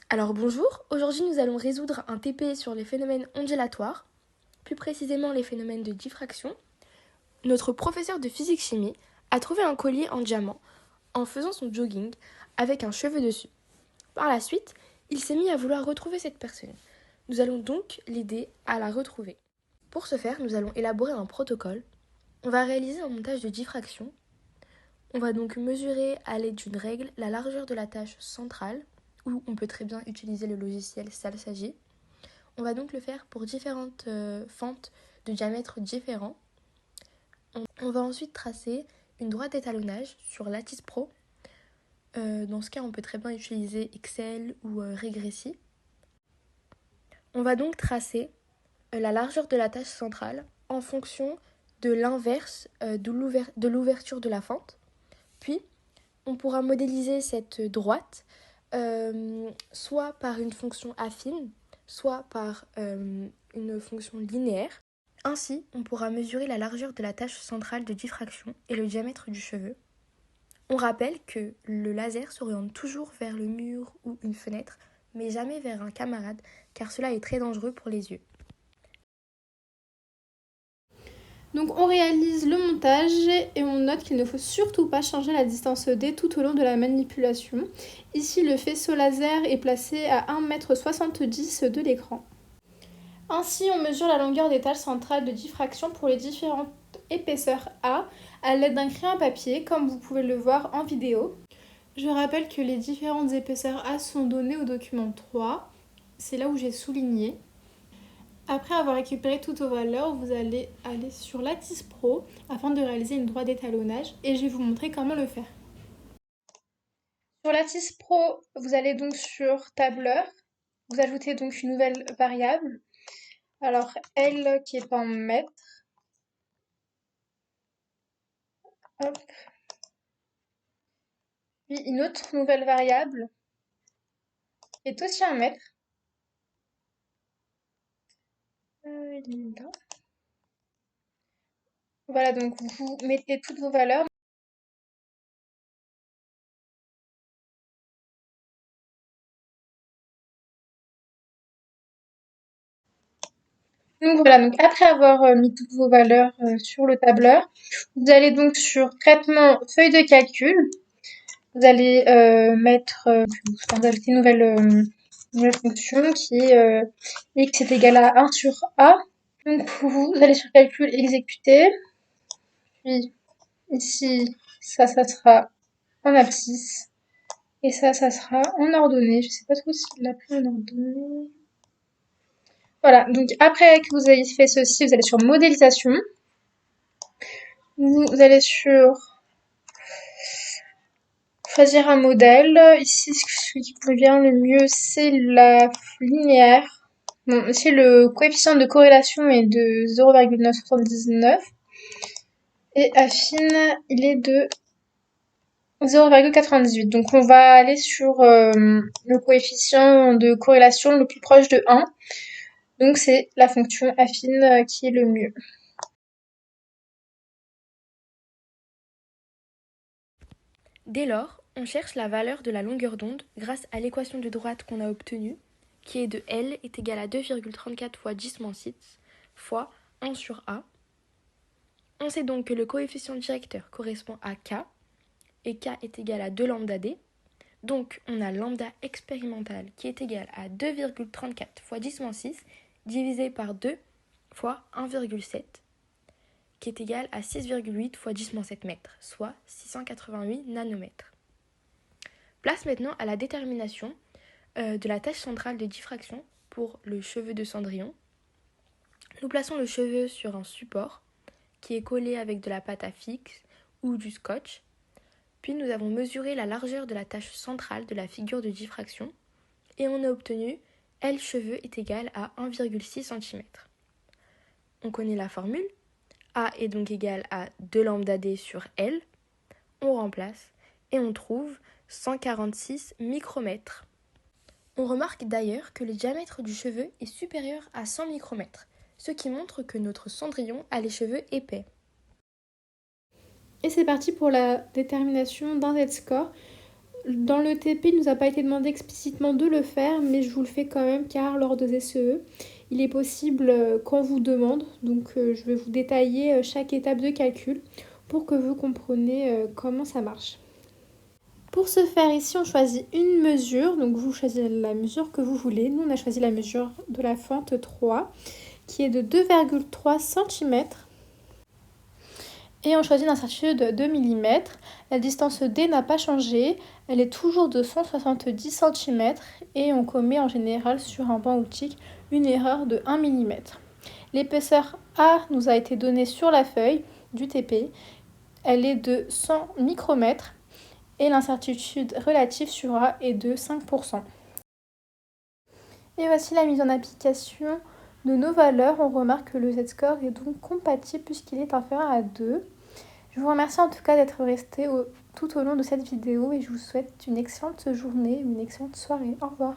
Alors bonjour, aujourd'hui nous allons résoudre un TP sur les phénomènes ondulatoires, plus précisément les phénomènes de diffraction. Notre professeur de physique-chimie a trouvé un collier en diamant en faisant son jogging avec un cheveu dessus. Par la suite, il s'est mis à vouloir retrouver cette personne. Nous allons donc l'aider à la retrouver. Pour ce faire, nous allons élaborer un protocole. On va réaliser un montage de diffraction. On va donc mesurer à l'aide d'une règle la largeur de la tâche centrale, ou on peut très bien utiliser le logiciel SalSagie. On va donc le faire pour différentes fentes de diamètres différents. On va ensuite tracer une droite d'étalonnage sur Lattice Pro. Dans ce cas, on peut très bien utiliser Excel ou Regressi. On va donc tracer la largeur de la tâche centrale en fonction de l'inverse de l'ouverture de la fente. Puis, on pourra modéliser cette droite soit par une fonction affine, soit par une fonction linéaire. Ainsi, on pourra mesurer la largeur de la tâche centrale de diffraction et le diamètre du cheveu. On rappelle que le laser s'oriente toujours vers le mur ou une fenêtre, mais jamais vers un camarade, car cela est très dangereux pour les yeux. Donc on réalise le montage et on note qu'il ne faut surtout pas changer la distance D tout au long de la manipulation. Ici, le faisceau laser est placé à 1,70 m de l'écran. Ainsi, on mesure la longueur des tâches centrales de diffraction pour les différentes épaisseurs à l'aide d'un crayon à papier, comme vous pouvez le voir en vidéo. Je rappelle que les différentes épaisseurs A sont données au document 3. C'est là où j'ai souligné. Après avoir récupéré toutes vos valeurs, vous allez aller sur Lattice Pro afin de réaliser une droite d'étalonnage et je vais vous montrer comment le faire. Sur Lattice Pro, vous allez donc sur Tableur. Vous ajoutez donc une nouvelle variable. Alors, L qui est en mètres. Hop. Puis une autre nouvelle variable qui est aussi un mètre. Il est là. Voilà, donc vous mettez toutes vos valeurs. Donc voilà, donc après avoir mis toutes vos valeurs sur le tableur, vous allez donc sur traitement feuille de calcul. Vous allez vous ajouter nouvelle fonction qui est x est égal à 1 sur a. Donc vous allez sur calcul exécuter. Puis ici, ça sera en abscisse. Et ça sera en ordonnée. Je sais pas trop s'il l'a pris en ordonnée. Voilà, donc après que vous ayez fait ceci, vous allez sur modélisation. Vous allez sur choisir un modèle. Ici, ce qui convient le mieux, c'est la linéaire. Bon, ici, le coefficient de corrélation est de 0,979 et affine, il est de 0,98. Donc, on va aller sur le coefficient de corrélation le plus proche de 1. Donc, c'est la fonction affine qui est le mieux. Dès lors, on cherche la valeur de la longueur d'onde grâce à l'équation de droite qu'on a obtenue, qui est de L est égal à 2,34 fois 10-6 fois 1 sur A. On sait donc que le coefficient directeur correspond à K, et K est égal à 2 lambda D. Donc on a lambda expérimental qui est égal à 2,34 fois 10-6 divisé par 2 fois 1,7 qui est égal à 6,8 fois 10-7 mètres, soit 688 nanomètres. Place maintenant à la détermination de la tâche centrale de diffraction pour le cheveu de Cendrillon. Nous plaçons le cheveu sur un support qui est collé avec de la pâte à fixe ou du scotch. Puis nous avons mesuré la largeur de la tâche centrale de la figure de diffraction et on a obtenu L cheveux est égal à 1,6 cm. On connaît la formule. A est donc égal à 2 lambda D sur L. On remplace et on trouve 146 micromètres. On remarque d'ailleurs que le diamètre du cheveu est supérieur à 100 micromètres, ce qui montre que notre cendrillon a les cheveux épais. Et c'est parti pour la détermination d'un Z-score. Dans le TP, il ne nous a pas été demandé explicitement de le faire, mais je vous le fais quand même car lors de SEE, il est possible qu'on vous demande. Donc je vais vous détailler chaque étape de calcul pour que vous compreniez comment ça marche. Pour ce faire, ici, on choisit une mesure. Donc vous choisissez la mesure que vous voulez. Nous, on a choisi la mesure de la fente 3 qui est de 2,3 cm. Et on choisit une incertitude de 2 mm. La distance D n'a pas changé, elle est toujours de 170 cm et on commet en général sur un banc optique une erreur de 1 mm. L'épaisseur A nous a été donnée sur la feuille du TP, elle est de 100 micromètres et l'incertitude relative sur A est de 5%. Et voici la mise en application de nos valeurs. On remarque que le Z-score est donc compatible puisqu'il est inférieur à 2. Je vous remercie en tout cas d'être resté tout au long de cette vidéo et je vous souhaite une excellente journée, une excellente soirée. Au revoir.